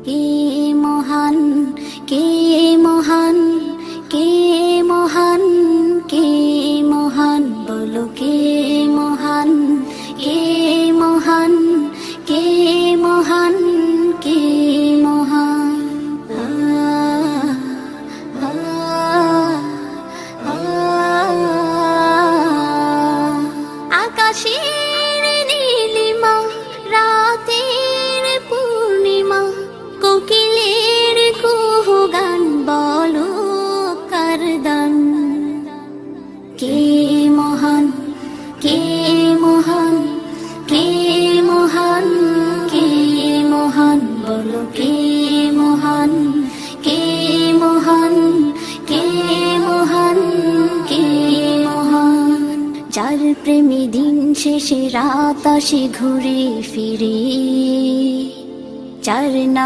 কে মহান, কে মহান, কে মহান, কে মহান, বলো কে মহান, কে মহান, কে মহান, কে মহান। আকাশের নীলিমা, রাতের পূর্ণিমা, কোকিলের কুহু গান, বলো কার দান। কে মহান, কে মহান, কে মহান, কে মহান, বলো কে মহান, কে মহান, কে মহান, কে মহান। যার প্রেমে দিন শেষে রাত আসে ঘুরে ফিরে, যার নাম